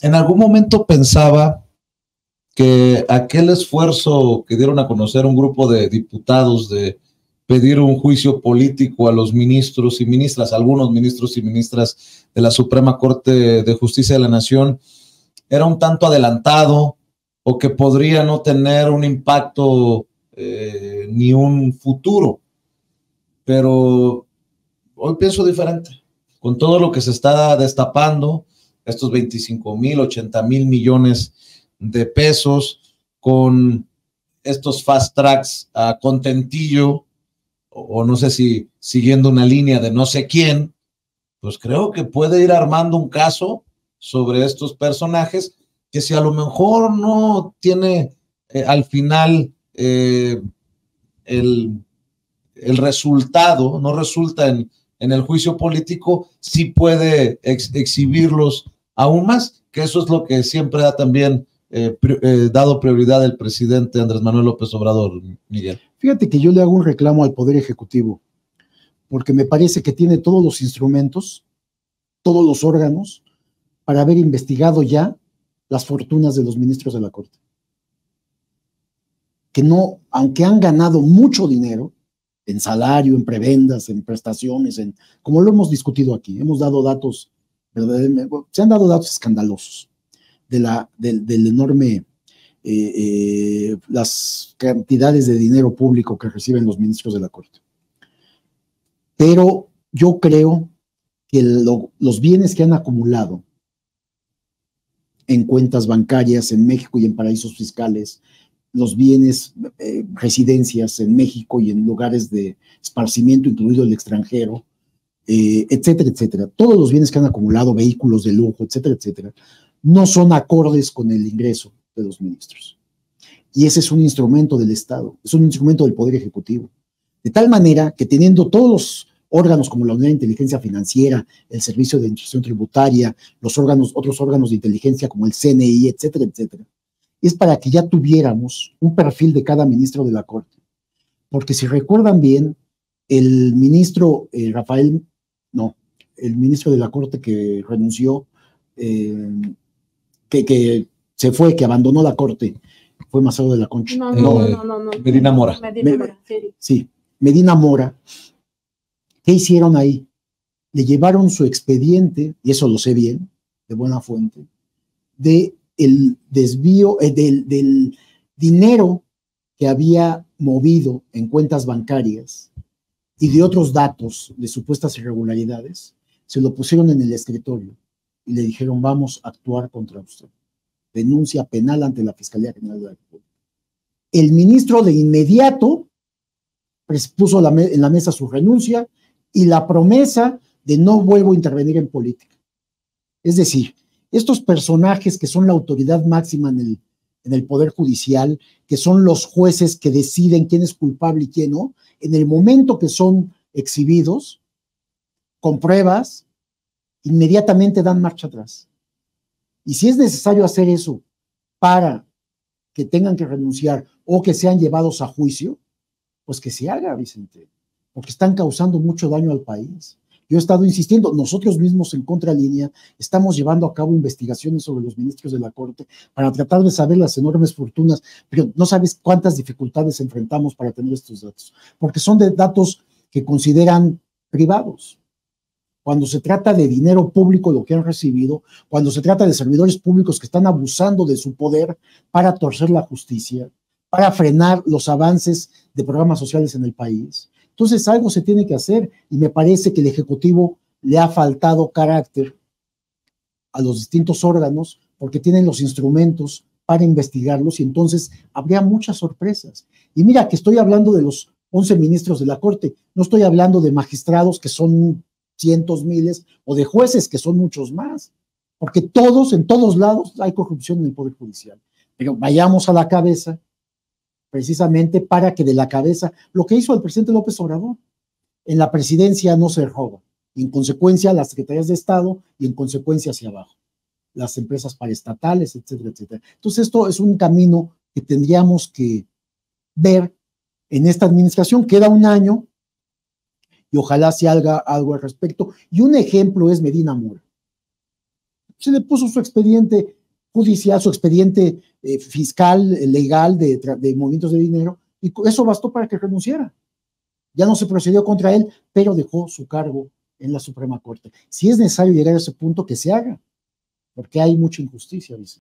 en algún momento pensaba que aquel esfuerzo que dieron a conocer un grupo de diputados de pedir un juicio político a los ministros y ministras, algunos ministros y ministras de la Suprema Corte de Justicia de la Nación, era un tanto adelantado o que podría no tener un impacto ni un futuro. Pero hoy pienso diferente. Con todo lo que se está destapando, estos 25,000, 80,000 millones de pesos, con estos fast tracks a contentillo, o no sé si siguiendo una línea de no sé quién, pues creo que puede ir armando un caso sobre estos personajes que si a lo mejor no tiene al final el resultado, no resulta en el juicio político, sí puede exhibirlos aún más, que eso es lo que siempre da también dado prioridad el presidente Andrés Manuel López Obrador, Miguel. Fíjate que yo le hago un reclamo al Poder Ejecutivo, porque me parece que tiene todos los instrumentos, todos los órganos, para haber investigado ya las fortunas de los ministros de la Corte. Que no, aunque han ganado mucho dinero, en salario, en prebendas, en prestaciones, como lo hemos discutido aquí, hemos dado datos, se han dado datos escandalosos del enorme, las cantidades de dinero público que reciben los ministros de la Corte. Pero yo creo que los bienes que han acumulado en cuentas bancarias en México y en paraísos fiscales, los bienes, residencias en México y en lugares de esparcimiento, incluido el extranjero, etcétera, etcétera. Todos los bienes que han acumulado, vehículos de lujo, etcétera, etcétera, no son acordes con el ingreso de los ministros. Y ese es un instrumento del Estado, es un instrumento del Poder Ejecutivo. De tal manera que teniendo todos los órganos como la Unidad de Inteligencia Financiera, el Servicio de Administración Tributaria, otros órganos de inteligencia como el CNI, etcétera, etcétera, es para que ya tuviéramos un perfil de cada ministro de la Corte. Porque si recuerdan bien, el ministro el ministro de la Corte que renunció, que se fue, que abandonó la Corte, fue Macedo de la Concha. No. Medina Mora. Sí, Medina Mora. ¿Qué hicieron ahí? Le llevaron su expediente, y eso lo sé bien, de buena fuente, de el desvío del dinero que había movido en cuentas bancarias y de otros datos de supuestas irregularidades, se lo pusieron en el escritorio y le dijeron: vamos a actuar contra usted. Denuncia penal ante la Fiscalía General de la República. El ministro de inmediato puso en la mesa su renuncia y la promesa de no vuelvo a intervenir en política. Es decir, estos personajes que son la autoridad máxima en el Poder Judicial, que son los jueces que deciden quién es culpable y quién no, en el momento que son exhibidos, con pruebas, inmediatamente dan marcha atrás. Y si es necesario hacer eso para que tengan que renunciar o que sean llevados a juicio, pues que se haga, Vicente, porque están causando mucho daño al país. Yo he estado insistiendo, nosotros mismos en Contralínea estamos llevando a cabo investigaciones sobre los ministros de la Corte para tratar de saber las enormes fortunas, pero no sabes cuántas dificultades enfrentamos para tener estos datos, porque son de datos que consideran privados. Cuando se trata de dinero público, lo que han recibido, cuando se trata de servidores públicos que están abusando de su poder para torcer la justicia, para frenar los avances de programas sociales en el país. Entonces algo se tiene que hacer y me parece que el Ejecutivo le ha faltado carácter a los distintos órganos porque tienen los instrumentos para investigarlos y entonces habría muchas sorpresas. Y mira que estoy hablando de los 11 ministros de la Corte, no estoy hablando de magistrados que son cientos, miles, o de jueces que son muchos más, porque en todos lados hay corrupción en el Poder Judicial. Pero vayamos a la cabeza, precisamente para que de la cabeza, lo que hizo el presidente López Obrador, en la presidencia no se roba, y en consecuencia las secretarías de Estado y en consecuencia hacia abajo, las empresas paraestatales, etcétera, etcétera. Entonces esto es un camino que tendríamos que ver en esta administración. Queda un año y ojalá se haga algo al respecto. Y un ejemplo es Medina Mora. Se le puso su expediente judicial, su expediente fiscal, legal de movimientos de dinero, y eso bastó para que renunciara. Ya no se procedió contra él, pero dejó su cargo en la Suprema Corte. Si es necesario llegar a ese punto, que se haga, porque hay mucha injusticia, dice.